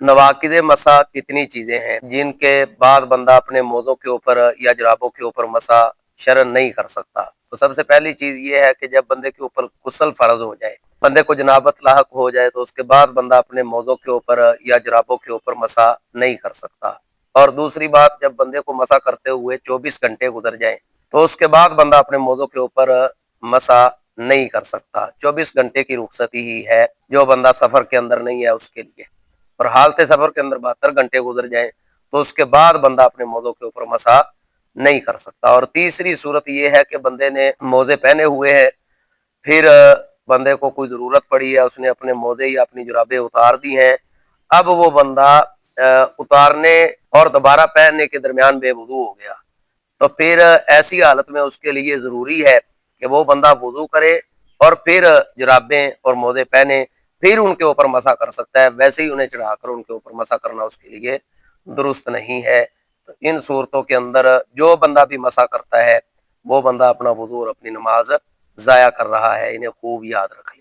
नवाकिद मसा कितनी चीजें हैं जिनके बाद बंदा अपने मोज़ों के ऊपर या जुराबों के ऊपर मसा शरन नहीं कर सकता। तो सबसे पहली चीज ये है कि जब बंदे के ऊपर गुस्ल फर्ज हो जाए, बंदे को जनाबत लाहक हो जाए, तो उसके बाद बंदा अपने मोज़ों के ऊपर या जुराबों के ऊपर मसा नहीं कर सकता। और दूसरी बात, जब बंदे को मसा करते हुए 24 घंटे गुजर जाए तो उसके बाद बंदा अपने मोज़ों के ऊपर मसा नहीं कर सकता। 24 घंटे की रुखसती ही है जो बंदा सफर के अंदर नहीं है उसके लिए। और हालत सफर के अंदर 72 घंटे गुजर जाए तो उसके बाद बंदा अपने मोज़ों के ऊपर मसा नहीं कर सकता। और तीसरी सूरत यह है कि बंदे ने मोजे पहने हुए हैं, फिर बंदे को कोई जरूरत पड़ी है, उसने अपने मोजे या अपनी जुराबें उतार दी हैं, अब वो बंदा उतारने और दोबारा पहनने के दरमियान बेवुजू हो गया, तो फिर ऐसी हालत में उसके लिए जरूरी है कि वो बंदा वुजू करे और फिर जुराबें और मोजे पहने, फिर उनके ऊपर मसा कर सकता है। वैसे ही उन्हें चढ़ाकर उनके ऊपर मसा करना उसके लिए दुरुस्त नहीं है। तो इन सूरतों के अंदर जो बंदा भी मसा करता है वो बंदा अपना वुजू और अपनी नमाज ज़ाया कर रहा है। इन्हें खूब याद रखें।